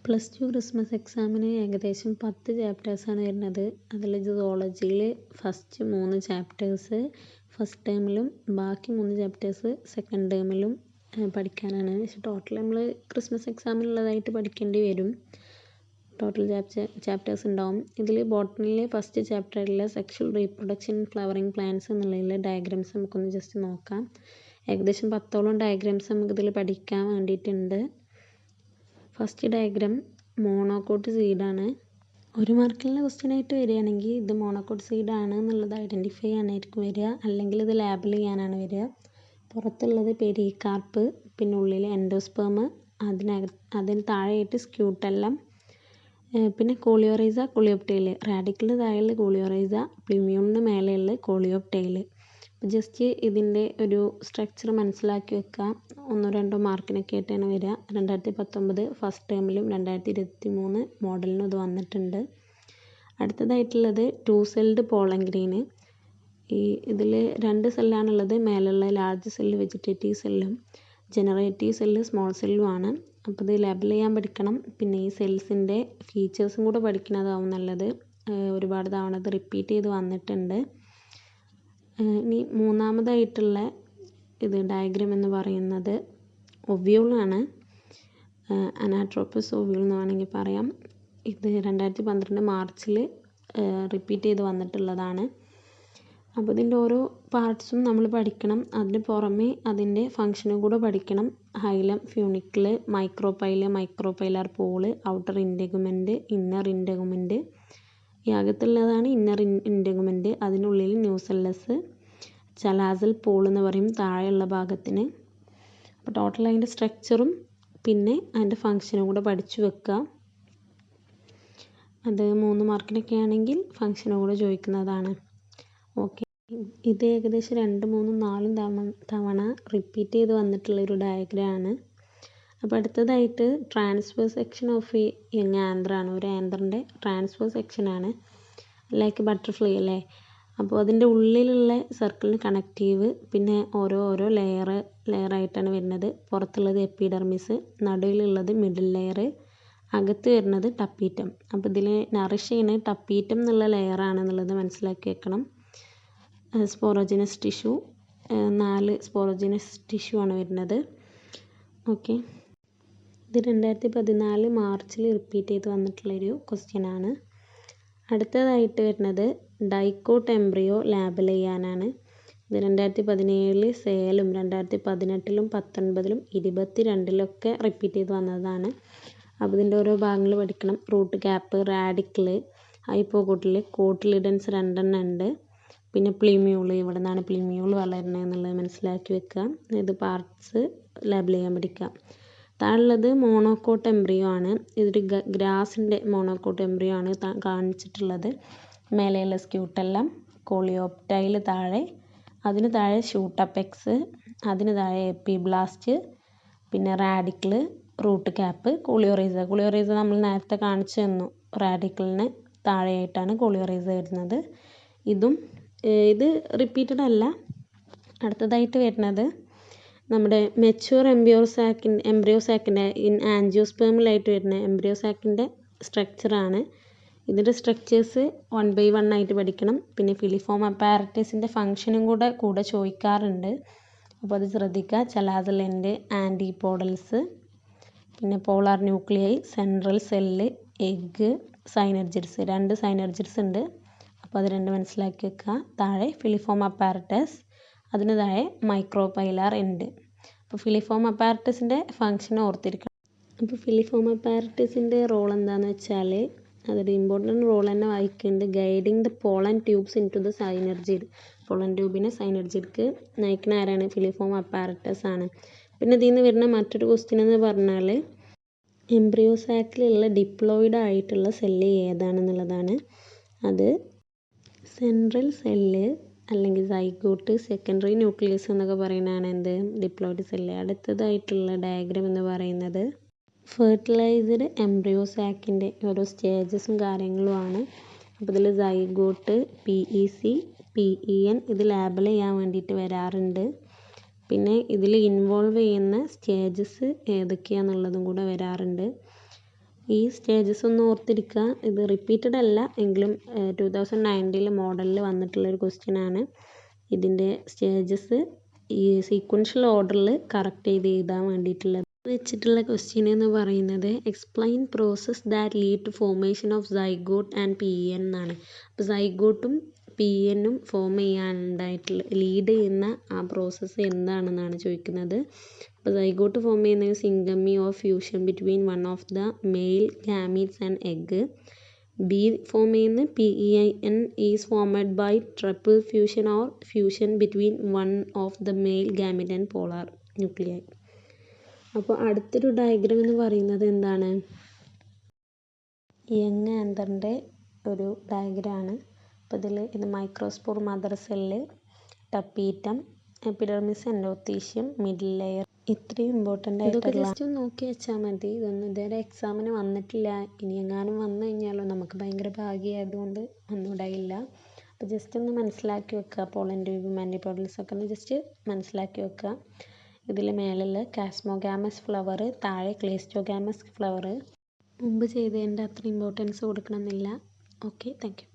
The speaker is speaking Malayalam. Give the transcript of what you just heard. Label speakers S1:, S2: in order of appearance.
S1: പ്ലസ് ടു ക്രിസ്മസ് എക്സാമിന് ഏകദേശം 10 ചാപ്റ്റേഴ്സാണ് വരുന്നത്. അതിൽ സുവോളജിയിൽ ഫസ്റ്റ് 3 ചാപ്റ്റേഴ്സ് ഫസ്റ്റ് ടേമിലും ബാക്കി 3 ചാപ്റ്റേഴ്സ് സെക്കൻഡ് ടേമിലും പഠിക്കാനാണ്. പക്ഷെ ടോട്ടൽ നമ്മൾ ക്രിസ്മസ് എക്സാമിനുള്ളതായിട്ട് പഠിക്കേണ്ടി വരും. ടോട്ടൽ ചാപ്റ്റേഴ്സ് ഉണ്ടാവും. ഇതിൽ ബോട്ടണിയിലെ ഫസ്റ്റ് ചാപ്റ്ററിലെ സെക്ഷൽ റീപ്രൊഡക്ഷൻ ഫ്ലവറിങ് പ്ലാന്റ്സ് എന്നുള്ളതിലെ ഡയഗ്രാംസ് നമുക്കൊന്ന് ജസ്റ്റ് നോക്കാം. ഏകദേശം 10ഓളം ഡയഗ്രാംസ് നമുക്കിതിൽ പഠിക്കാൻ വേണ്ടിയിട്ടുണ്ട്. ഫസ്റ്റ് ഡയഗ്രാം മോണോകോട്ട് സീഡാണ്. 1 മാർക്കിലുള്ള ക്വസ്റ്റ്യൻ ആയിട്ട് വരികയാണെങ്കിൽ ഇത് മോണോകോട്ട് സീഡ് ആണ് എന്നുള്ളത് ഐഡൻറ്റിഫൈ ചെയ്യാനായിരിക്കും വരിക, അല്ലെങ്കിൽ ഇത് ലാബിൽ ചെയ്യാനാണ് വരിക. പുറത്തുള്ളത് പെരികാർപ്പ്, പിന്നെ ഉള്ളിൽ എൻഡോസ്പേം, അതിന് താഴെയായിട്ട് സ്ക്യൂട്ടെല്ലം, പിന്നെ കോളിയോറൈസ കോളിയോപ്റ്റൈൽ, റാഡിക്കലിന് താഴെയുള്ള കോളിയോറൈസ, പ്ലിമ്യൂളിന് മേലെയുള്ള കോളിയോപ്റ്റൈൽ. ജസ്റ്റ് ഇതിൻ്റെ ഒരു സ്ട്രക്ചർ മനസ്സിലാക്കി വെക്കുക. 1-2 മാർക്കിനൊക്കെ ആയിട്ടാണ് വരിക. 2019 ഫസ്റ്റ് ടേമിലും 2023 മോഡലിനും ഇത് വന്നിട്ടുണ്ട്. അടുത്തതായിട്ടുള്ളത് 2 സെൽഡ് പോളൻ ഗ്രെയിൻ. ഇതിൽ 2 സെല്ലാണുള്ളത്. മേലുള്ള ലാർജ് സെല്ല് വെജിറ്റേറ്റീവ് സെല്ലും ജനറേറ്റീവ് സെല്ല് സ്മോൾ സെല്ലും ആണ്. അപ്പോൾ ഇത് ലേബൽ ചെയ്യാൻ പഠിക്കണം. പിന്നെ ഈ സെൽസിൻ്റെ ഫീച്ചേഴ്സും കൂടെ പഠിക്കുന്നതാവും നല്ലത്. ഒരുപാട് തവണ ഇത് റിപ്പീറ്റ് ചെയ്ത് വന്നിട്ടുണ്ട്. ഇനി മൂന്നാമതായിട്ടുള്ള ഇത് ഡയഗ്രാം എന്ന് പറയുന്നത് ഒവ്യൂളാണ്. അനാട്രോപ്പസ് ഒവ്യൂൾ എന്ന് വേണമെങ്കിൽ പറയാം. ഇത് 2012 മാർച്ചിൽ റിപ്പീറ്റ് ചെയ്ത് വന്നിട്ടുള്ളതാണ്. അപ്പോൾ ഇതിൻ്റെ ഓരോ പാർട്സും നമ്മൾ പഠിക്കണം. അതിന് പുറമെ അതിൻ്റെ ഫങ്ഷനും കൂടെ പഠിക്കണം. Hilum, funicle, micropylar pole, outer integument, inner integument. ഈ അകത്തുള്ളതാണ് ഇന്നർ ഇൻഡെഗുമെൻ്റ്. അതിനുള്ളിൽ ന്യൂസെല്ലസ്, ചലാസൽ പോൾ എന്ന് പറയും താഴെയുള്ള ഭാഗത്തിന്. അപ്പോൾ ടോട്ടൽ അതിൻ്റെ സ്ട്രക്ചറും പിന്നെ അതിൻ്റെ ഫങ്ഷനും കൂടെ പഠിച്ചു വെക്കുക. അത് 3 മാർക്കിനൊക്കെ ആണെങ്കിൽ ഫങ്ഷനും കൂടെ ചോദിക്കുന്നതാണ്. ഓക്കെ, ഇത് ഏകദേശം 2, 3, 4 തവണ റിപ്പീറ്റ് ചെയ്ത് വന്നിട്ടുള്ളൊരു ഡയഗ്രാമാണ്. അപ്പോൾ അടുത്തതായിട്ട് ട്രാൻസ്ഫർ സെക്ഷൻ ഓഫ് യങ് ആന്ത്രാണ്. ഒരു ആന്ത്രിൻ്റെ ട്രാൻസ്ഫർ സെക്ഷനാണ്. ലൈക്ക് ബട്ടർഫ്ലൈ അല്ലേ. അപ്പോൾ അതിൻ്റെ ഉള്ളിലുള്ള സർക്കിളിന് കണക്റ്റീവ്, പിന്നെ ഓരോ ലെയറായിട്ടാണ് വരുന്നത്. പുറത്തുള്ളത് എപ്പിഡെർമിസ്, നടുവിലുള്ളത് മിഡിൽ ലെയർ, അകത്ത് വരുന്നത് ടപ്പീറ്റം. അപ്പോൾ ഇതിൽ നറിഷ് ചെയ്യുന്നത് ടപ്പീറ്റം എന്നുള്ള ലെയറാണെന്നുള്ളത് മനസ്സിലാക്കി വെക്കണം. സ്പോറോജിനസ് ടിഷ്യൂ, 4 സ്പോറോജിനസ് ടിഷ്യൂ ആണ് വരുന്നത്. ഓക്കെ, ഇത് 2014 മാർച്ചിൽ റിപ്പീറ്റ് ചെയ്ത് വന്നിട്ടുള്ളൊരു ക്വസ്റ്റ്യനാണ്. അടുത്തതായിട്ട് വരുന്നത് ഡൈക്കോട്ട് എംബ്രിയോ ലാബിൽ ചെയ്യാനാണ്. ഇത് 2017 സേലും 2018 19 22 റിപ്പീറ്റ് ചെയ്ത് വന്നതാണ്. അപ്പോൾ ഇതിൻ്റെ ഓരോ ഭാഗങ്ങൾ പഠിക്കണം. റൂട്ട് ക്യാപ്പ്, റാഡിക്കിൾ, ഹൈപ്പോകോട്ടിൽ, കോട്ടിലിഡൻസ് 2 ഉണ്ട്. പിന്നെ പ്ലിമ്യൂൾ, ഇവിടെ നിന്നാണ് പ്ലിമ്യൂൾ വളരുന്നത് എന്നുള്ളത് മനസ്സിലാക്കി വെക്കുക. ഇത് പാർട്സ് ലാബിൽ ചെയ്യാൻ പഠിക്കുക. താഴെയുള്ളത് മോണോകോട്ട് എംബ്രിയോ ആണ്. ഇതൊരു ഗ്രാസിൻ്റെ മോണോകോട്ട് എംബ്രിയോ ആണ് കാണിച്ചിട്ടുള്ളത്. മേലെയുള്ള സ്ക്യൂട്ടെല്ലം, കോളിയോപ്റ്റൈൽ താഴെ, അതിന് താഴെ ഷൂട്ടപ്പെക്സ്, അതിന് താഴെ എപ്പിബ്ലാസ്റ്റ്, പിന്നെ റാഡിക്കിൾ, റൂട്ട് ക്യാപ്പ്, കോളിയോറൈസ നമ്മൾ നേരത്തെ കാണിച്ചു തന്നു. റാഡിക്കിളിന് താഴെയായിട്ടാണ് കോളിയോറൈസ വരുന്നത്. ഇത് റിപ്പീറ്റഡ് അല്ല. അടുത്തതായിട്ട് വരുന്നത് നമ്മുടെ മെച്യൂർ എംബ്രിയോസാക്കിൻ്റെ ആൻജിയോസ്പേമിലായിട്ട് വരുന്ന എംബ്രിയോസാക്കിൻ്റെ സ്ട്രക്ചറാണ്. ഇതിൻ്റെ സ്ട്രക്ചേഴ്സ് 1 by 1 ആയിട്ട് പഠിക്കണം. പിന്നെ ഫിലിഫോം അപ്പാരറ്റസിൻ്റെ ഫങ്ഷനും കൂടെ ചോദിക്കാറുണ്ട്. അപ്പോൾ അത് ശ്രദ്ധിക്കുക. ചലാസൽ എൻഡ്, ആൻറ്റിപോഡൽസ്, പിന്നെ polar nuclei, central cell, egg, synergids. 2 synergids ഉണ്ട്. അപ്പോൾ അത് 2 മനസ്സിലാക്കി വെക്കുക. താഴെ ഫിലിഫോം അപ്പാരറ്റസ്, അതിന് താഴെ മൈക്രോപൈലാർ എൻഡ്. അപ്പോൾ ഫിലിഫോം അപ്പാരറ്റസിൻ്റെ ഫങ്ഷൻ ഓർത്തിരിക്കണം. അപ്പോൾ ഫിലിഫോം അപ്പാരറ്റസിൻ്റെ റോൾ എന്താണെന്ന് വെച്ചാൽ അതൊരു ഇമ്പോർട്ടൻറ്റ് റോൾ തന്നെ വഹിക്കുന്നുണ്ട്. Guiding the pollen tubes into the synergid. Pollen ട്യൂബിനെ സൈനർജിഡ്ക്ക് നയിക്കുന്ന ആരാണ്? ഫിലിഫോം അപ്പാരറ്റസ് ആണ്. പിന്നെ ഇതിൽ നിന്ന് വരുന്ന മറ്റൊരു ക്വസ്റ്റ്യൻ എന്ന് പറഞ്ഞാൽ എംബ്രിയോസാക്കിലുള്ള ഡിപ്ലോയിഡ് ആയിട്ടുള്ള സെല്ല് ഏതാണെന്നുള്ളതാണ്. അത് സെൻട്രൽ സെല്ല് അല്ലെങ്കിൽ സൈഗോട്ട്, സെക്കൻഡറി ന്യൂക്ലിയസ് എന്നൊക്കെ പറയുന്നതാണ് എന്ത്? Diploid cell. അടുത്തതായിട്ടുള്ള ഡയഗ്രാം എന്ന് പറയുന്നത് ഫെർട്ടിലൈസ്ഡ് എംബ്രിയോസാക്കിൻ്റെ ഓരോ സ്റ്റേജസും കാര്യങ്ങളുമാണ്. അപ്പോൾ ഇതിൽ സൈഗോട്ട്, PEC, PEN ഇത് ലാബിൽ ചെയ്യാൻ വേണ്ടിയിട്ട് വരാറുണ്ട്. പിന്നെ ഇതിൽ ഇൻവോൾവ് ചെയ്യുന്ന സ്റ്റേജസ് ഏതൊക്കെയാണെന്നുള്ളതും കൂടെ വരാറുണ്ട്. ഈ സ്റ്റേജസ് ഒന്ന് ഓർത്തിരിക്കുക. ഇത് റിപ്പീറ്റഡ് അല്ല എങ്കിലും 2019 മോഡലിൽ വന്നിട്ടുള്ളൊരു ക്വസ്റ്റ്യനാണ്. ഇതിൻ്റെ സ്റ്റേജസ് ഈ സീക്വൻഷ്യൽ ഓർഡറിൽ കറക്റ്റ് ചെയ്ത് എഴുതാൻ വേണ്ടിയിട്ടുള്ളത് വെച്ചിട്ടുള്ള ക്വസ്റ്റ്യൻ എന്ന് പറയുന്നത് explain process that lead to formation of zygote and P N എന്നാണ്. അപ്പോൾ സൈഗോട്ടും പി എന്നും ഫോം ചെയ്യാനുണ്ടായിട്ടുള്ള ലീഡ് ചെയ്യുന്ന ആ പ്രോസസ്സ് എന്താണെന്നാണ് ചോദിക്കുന്നത്. അപ്പോൾ സൈഗോട്ട് ഫോം ചെയ്യുന്നത് syngamy of fusion between one of the male gametes and egg. ബി ഫോം ചെയ്യുന്ന PEIN is formed by triple fusion or fusion between one of the male gamete and polar nuclei. അപ്പോൾ അടുത്തൊരു ഡയഗ്രാം എന്ന് പറയുന്നത് എന്താണ്? യങ് ആന്തറിൻ്റെ ഒരു ഡയഗ്രാമാണ്. അപ്പോൾ ഇത് microspore mother cell, tapetum, epidermis, endothecium, middle layer, ഇത്രയും ഇമ്പോർട്ടൻ്റ് ആയിട്ടുള്ള ജസ്റ്റ് ഒന്ന് നോക്കി വെച്ചാൽ മതി. ഇതൊന്നും ഇതുവരെ എക്സാമിന് വന്നിട്ടില്ല. ഇനി എങ്ങാനും വന്നു കഴിഞ്ഞാലോ നമുക്ക് ഭയങ്കര ഭാഗ്യമായതുകൊണ്ട് ഒന്നുകൂടായില്ല. അപ്പോൾ ജസ്റ്റ് ഒന്ന് മനസ്സിലാക്കി വെക്കുക. പോളൻ ട്യൂബും ആൻറ്റിബോഡീസൊക്കെ ഒന്ന് ജസ്റ്റ് മനസ്സിലാക്കി വെക്കുക. ഇതിൽ മേളിൽ കാസ്മോഗാമസ് ഫ്ലവർ, താഴെ ക്ലേസ്റ്റോഗാമസ് ഫ്ലവർ. മുമ്പ് ചെയ്തതിൻ്റെ അത്ര ഇമ്പോർട്ടൻസ് കൊടുക്കണമെന്നില്ല. Okay, thank U.